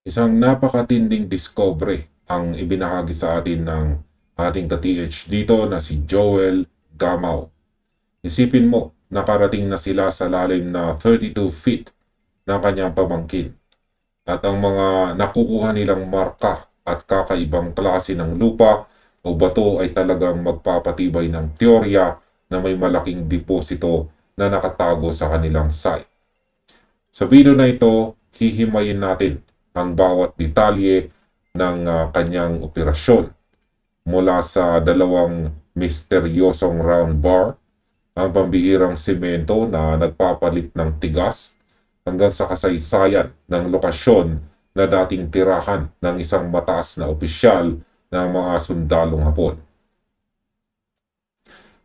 Isang napakatinding discovery ang ibinahagi sa atin ng ating ka-TH dito na si Joel Gamaw. Isipin mo, nakarating na sila sa lalim na 32 feet ng kanyang pamangkin. At ang mga nakukuha nilang marka at kakaibang klase ng lupa o bato ay talagang magpapatibay ng teorya na may malaking deposito na nakatago sa kanilang site. Sa video na ito, hihimayin natin ang bawat detalye ng kanyang operasyon mula sa dalawang misteryosong round bar, ang pambihirang semento na nagpapalit ng tigas, hanggang sa kasaysayan ng lokasyon na dating tirahan ng isang mataas na opisyal ng mga sundalong Hapon.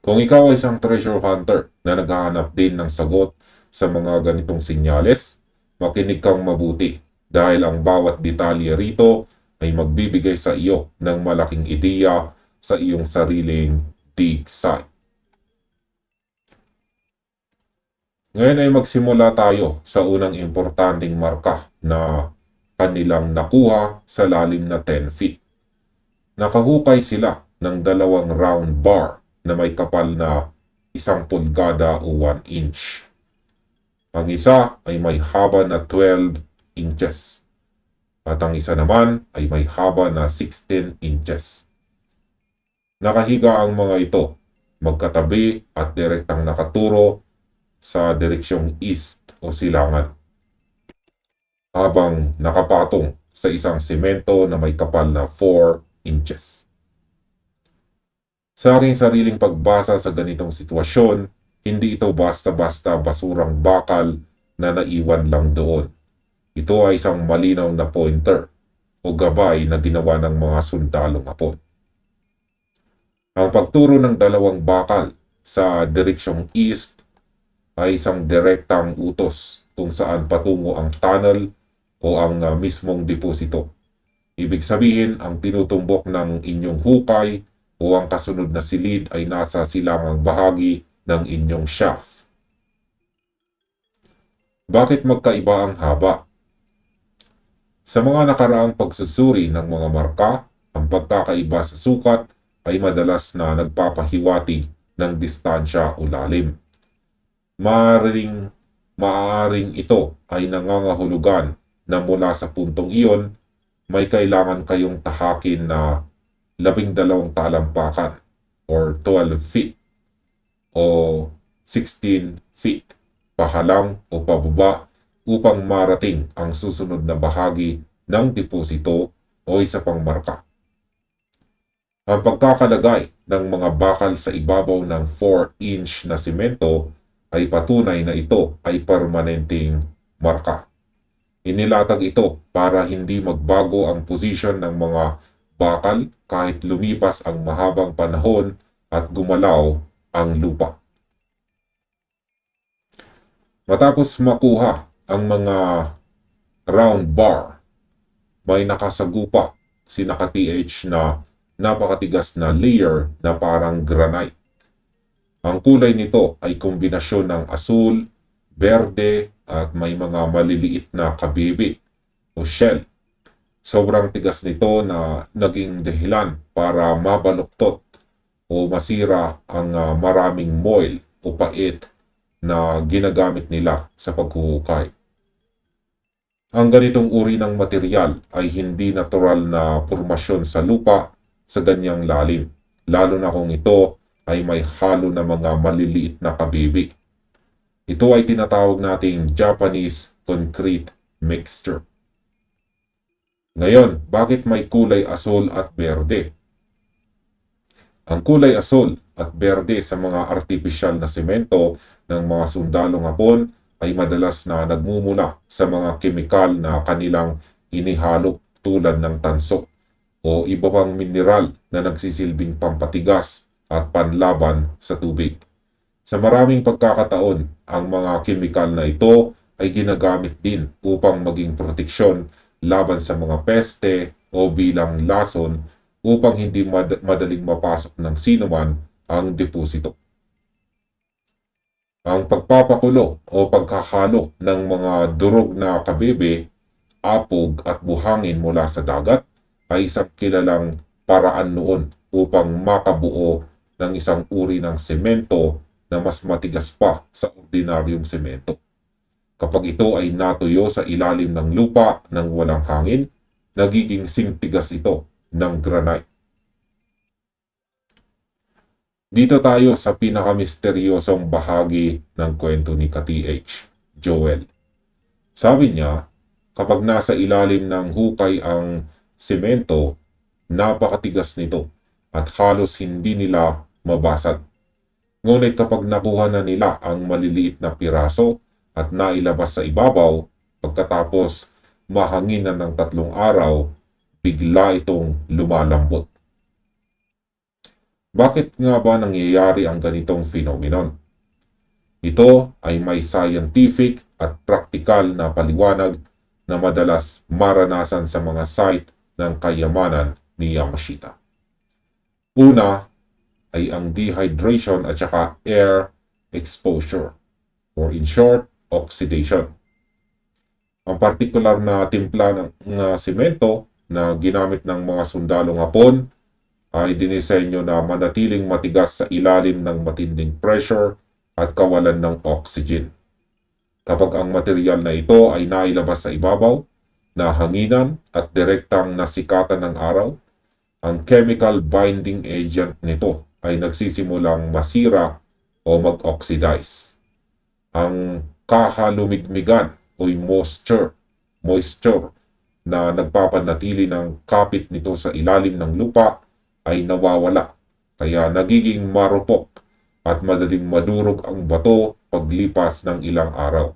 Kung ikaw ay isang treasure hunter na naghahanap din ng sagot sa mga ganitong sinyales, makinig kang mabuti dahil ang bawat detalye rito ay magbibigay sa iyo ng malaking ideya sa iyong sariling dig site. Ngayon ay magsimula tayo sa unang importanteng marka na kanilang nakuha sa lalim na 10 feet. Nakahukay sila ng dalawang round bar na may kapal na 1 pulgada o 1 inch. Ang isa ay may haba na 12 inches at ang isa naman ay may haba na 16 inches. Nakahiga ang mga ito magkatabi at direktang nakaturo sa direksyong east o silangan, habang nakapatong sa isang semento na may kapal na 4 inches. Sa aking sariling pagbasa sa ganitong sitwasyon, hindi ito basta-basta basurang bakal na naiwan lang doon. Ito ay isang malinaw na pointer o gabay na ginawa ng mga sundalong Hapon. Ang pagturo ng dalawang bakal sa direksyong east ay isang direktang utos kung saan patungo ang tunnel o ang mismong deposito. Ibig sabihin, ang tinutumbok ng inyong hukay o ang kasunod na silid ay nasa silangang bahagi ng inyong shaft. Bakit magkaiba ang haba? Sa mga nakaraang pagsusuri ng mga marka, ang pagkakaiba sa sukat ay madalas na nagpapahiwatig ng distansya o lalim. Maaaring ito ay nangangahulugan na mula sa puntong iyon, may kailangan kayong tahakin na 12 talampakan or 12 feet o 16 feet pahalang o pababa upang marating ang susunod na bahagi ng deposito o isa pang marka. Ang pagkakalagay ng mga bakal sa ibabaw ng 4-inch na semento ay patunay na ito ay permanenteng marka. Inilatag ito para hindi magbago ang posisyon ng mga bakal kahit lumipas ang mahabang panahon at gumalaw ang lupa. Matapos makuha ang mga round bar, may nakasagupa si naka-TH na napakatigas na layer na parang granite. Ang kulay nito ay kombinasyon ng asul, berde at may mga maliliit na kabibi o shell. Sobrang tigas nito na naging dahilan para mabaluktot o masira ang maraming moil o pait na ginagamit nila sa paghuhukay. Ang ganitong uri ng material ay hindi natural na pormasyon sa lupa sa ganyang lalim, lalo na kung ito ay may halo na mga maliliit na kabibi. Ito ay tinatawag nating Japanese concrete mixture. Ngayon, bakit may kulay asul at berde? Ang kulay asul at berde sa mga artipisyal na semento ng mga sundalong Hapon ay madalas na nagmumula sa mga kemikal na kanilang inihalo tulad ng tanso o iba pang mineral na nagsisilbing pampatigas at panlaban sa tubig. Sa maraming pagkakataon, ang mga kemikal na ito ay ginagamit din upang maging proteksyon laban sa mga peste o bilang lason upang hindi madaling mapasok ng sinuman ang deposito. Ang pagpapakulo o pagkahalo ng mga durog na kabebe apog at buhangin mula sa dagat ay isang kilalang paraan noon upang makabuo ng isang uri ng semento na mas matigas pa sa ordinaryong semento. Kapag ito ay natuyo sa ilalim ng lupa ng walang hangin, nagiging singtigas ito ng granite. Dito tayo sa pinakamisteryosong bahagi ng kwento ni ka-TH, Joel. Sabi niya, kapag nasa ilalim ng hukay ang semento, napakatigas nito at halos hindi nila mabasag. Ngunit kapag nakuha na nila ang maliliit na piraso at nailabas sa ibabaw, pagkatapos mahanginan ng 3 araw, bigla itong lumalambot. Bakit nga ba nangyayari ang ganitong phenomenon? Ito ay may scientific at practical na paliwanag na madalas maranasan sa mga site ng kayamanan ni Yamashita. Una ay ang dehydration at saka air exposure, or in short, oxidation. Ang partikular na timpla ng semento na ginamit ng mga sundalong Hapon ay dinisenyo na manatiling matigas sa ilalim ng matinding pressure at kawalan ng oxygen. Kapag ang material na ito ay nailabas sa ibabaw, nahanginan at direktang nasikatan ng araw, ang chemical binding agent nito ay nagsisimulang masira o mag-oxidize. Ang kahalumigmigan o moisture na nagpapanatili ng kapit nito sa ilalim ng lupa ay nawawala, kaya nagiging marupok at madaling madurog ang bato paglipas ng ilang araw.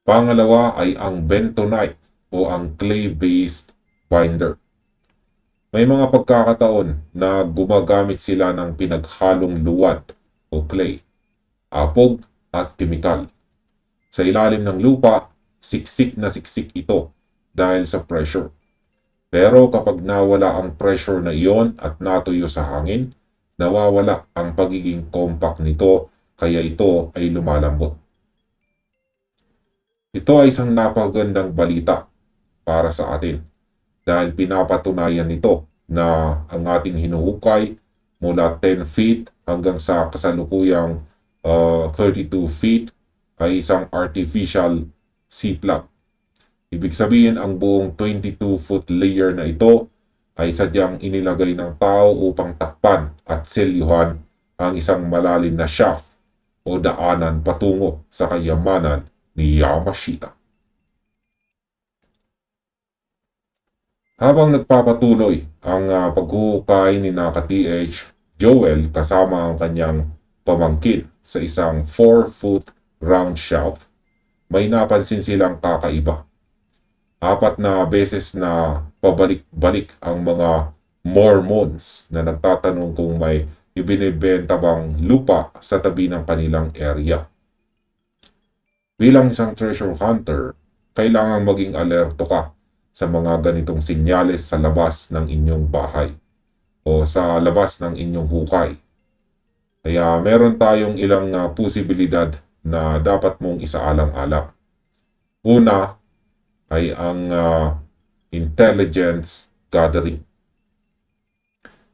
Pangalawa ay ang bentonite o ang clay-based binder. May mga pagkakataon na gumagamit sila ng pinaghalong luwad o clay, apog at kemikal. Sa ilalim ng lupa, siksik na siksik ito dahil sa pressure. Pero kapag nawala ang pressure na iyon at natuyo sa hangin, nawawala ang pagiging compact nito kaya ito ay lumalambot. Ito ay isang napakagandang balita para sa atin dahil pinapatunayan nito na ang ating hinuhukay mula 10 feet hanggang sa kasalukuyang 32 feet ay isang artificial sea plug. Ibig sabihin ang buong 22-foot layer na ito ay sadyang inilagay ng tao upang takpan at selyuhan ang isang malalim na shaft o daanan patungo sa kayamanan ni Yamashita. Habang nagpapatuloy ang paghuhukay ni ka-TH Joel kasama ang kanyang pamangkin sa isang 4-foot round shaft, may napansin silang kakaiba. 4 na beses na pabalik-balik ang mga Mormons na nagtatanong kung may ibinibenta bang lupa sa tabi ng kanilang area. Bilang isang treasure hunter, kailangang maging alerto ka sa mga ganitong sinyales sa labas ng inyong bahay o sa labas ng inyong hukay. Kaya meron tayong ilang posibilidad na dapat mong isaalang-alang. Una ay ang intelligence gathering.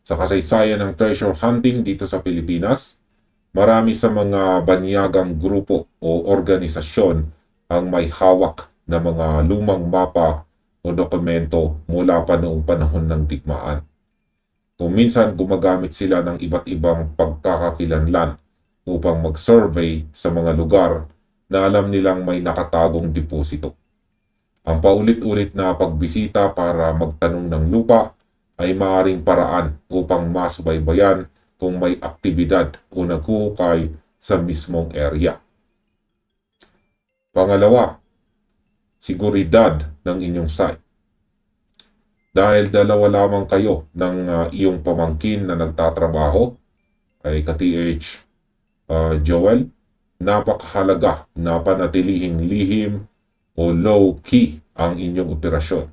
Sa kasaysayan ng treasure hunting dito sa Pilipinas, marami sa mga banyagang grupo o organisasyon ang may hawak na mga lumang mapa o dokumento mula pa noong panahon ng digmaan. Kung minsan gumagamit sila ng iba't ibang pagkakakilanlan upang mag-survey sa mga lugar na alam nilang may nakatagong deposito. Ang paulit-ulit na pagbisita para magtanong ng lupa ay maaaring paraan upang masubaybayan kung may aktibidad o naghuhukay sa mismong area. Pangalawa, seguridad ng inyong site. Dahil dalawa lamang kayo ng iyong pamangkin na nagtatrabaho, ay ka-TH Joel, napakahalaga na panatilihing lihim o low-key ang inyong operasyon.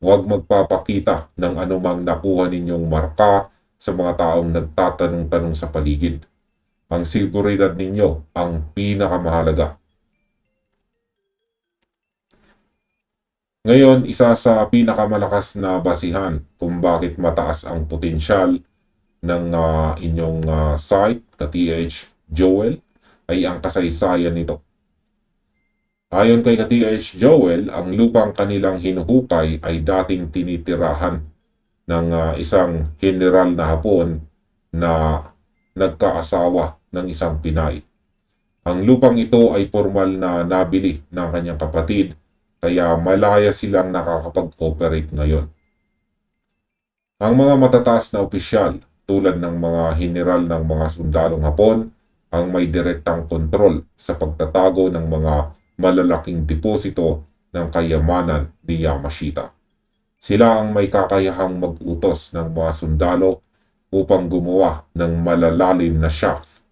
Huwag magpapakita ng anumang nakuha ninyong marka sa mga taong nagtatanong-tanong sa paligid. Ang seguridad ninyo ang pinakamahalaga. Ngayon, isa sa pinakamalakas na basihan kung bakit mataas ang potensyal ng inyong site, ka-TH Joel, ay ang kasaysayan nito. Ayon kay ka-TH Joel, ang lupang kanilang hinuhukay ay dating tinitirahan ng isang general na Hapon na nagkaasawa ng isang Pinay. Ang lupang ito ay formal na nabili ng kanyang kapatid, kaya malaya silang nakakapag-operate ngayon. Ang mga matataas na opisyal tulad ng mga general ng mga sundalong Hapon ang may direktang kontrol sa pagtatago ng mga malalaking deposito ng kayamanan ni Yamashita. Sila ang may kakayahang mag-utos ng mga sundalo upang gumawa ng malalalim na shaft,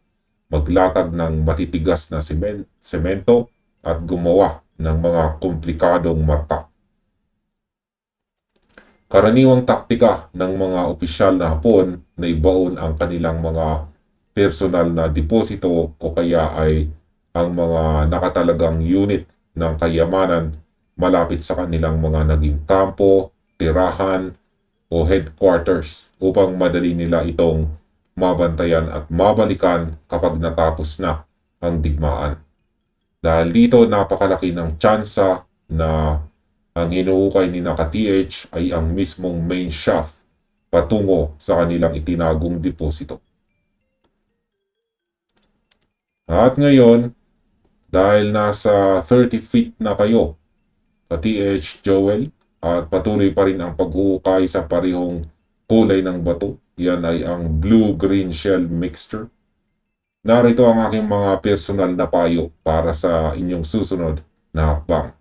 maglatag ng matitigas na semento at gumawa ng mga komplikadong marka. Karaniwang taktika ng mga opisyal na Hapon na ibaon ang kanilang mga personal na deposito o kaya ay ang mga nakatalagang unit ng kayamanan malapit sa kanilang mga naging kampo, tirahan o headquarters upang madali nila itong mabantayan at mabalikan kapag natapos na ang digmaan. Dahil dito napakalaki ng tsansa na ang hinuukay ni ka-TH ay ang mismong main shaft patungo sa kanilang itinagong deposito. At ngayon, dahil nasa 30 feet na kayo ka-TH Joel at patuloy pa rin ang paghuhukay sa parehong kulay ng bato, yan ay ang blue-green shell mixture. Narito ang aking mga personal na payo para sa inyong susunod na hakbang.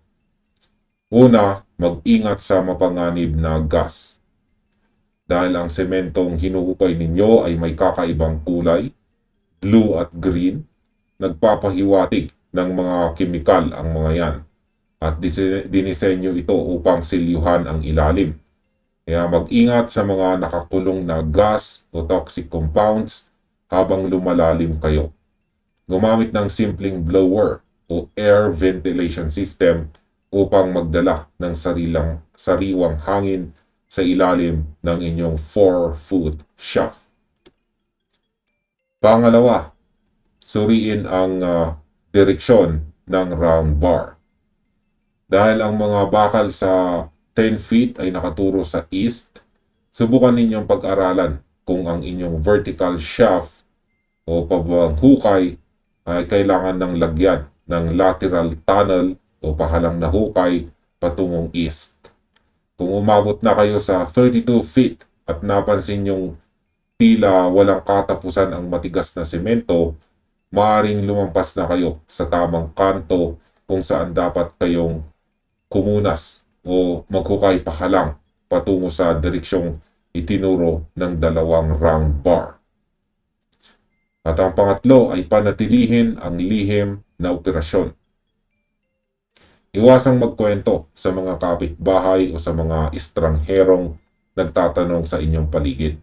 Una, mag-ingat sa mapanganib na gas. Dahil ang sementong hinuhukay ninyo ay may kakaibang kulay, blue at green, nagpapahiwatig ng mga kemikal ang mga yan at dinisenyo ito upang silyuhan ang ilalim. Kaya mag-ingat sa mga nakakulong na gas o toxic compounds habang lumalalim kayo. Gumamit ng simpleng blower o air ventilation system upang magdala ng sariwang hangin sa ilalim ng inyong 4-foot shaft. Pangalawa, suriin ang direksyon ng round bar. Dahil ang mga bakal sa 10 feet ay nakaturo sa east, subukan ninyong pag-aralan kung ang inyong vertical shaft o pababang hukay ay kailangan ng lagyan ng lateral tunnel o pahalang na hukay patungong east. Kung umabot na kayo sa 32 feet at napansin yung tila walang katapusan ang matigas na semento, maaaring lumampas na kayo sa tamang kanto kung saan dapat kayong kumunas o maghukay pahalang patungo sa direksyong itinuro ng dalawang round bar. At ang pangatlo ay panatilihin ang lihim na operasyon. Iwasang magkwento sa mga kapitbahay o sa mga estrangherong nagtatanong sa inyong paligid.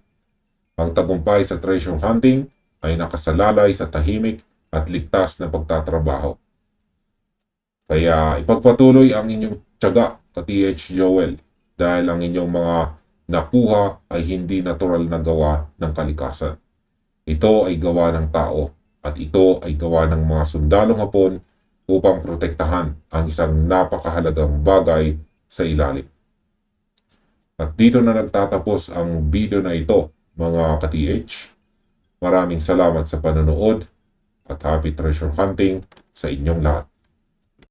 Ang tagumpay sa treasure hunting ay nakasalalay sa tahimik at ligtas na pagtatrabaho. Kaya ipagpatuloy ang inyong tiyaga, ka-TH Joel, dahil ang inyong mga nakuha ay hindi natural na gawa ng kalikasan. Ito ay gawa ng tao at ito ay gawa ng mga sundalong Hapon upang protektahan ang isang napakahalagang bagay sa ilalim. At dito na nagtatapos ang video na ito, mga ka-TH. Maraming salamat sa panonood at happy treasure hunting sa inyong lahat.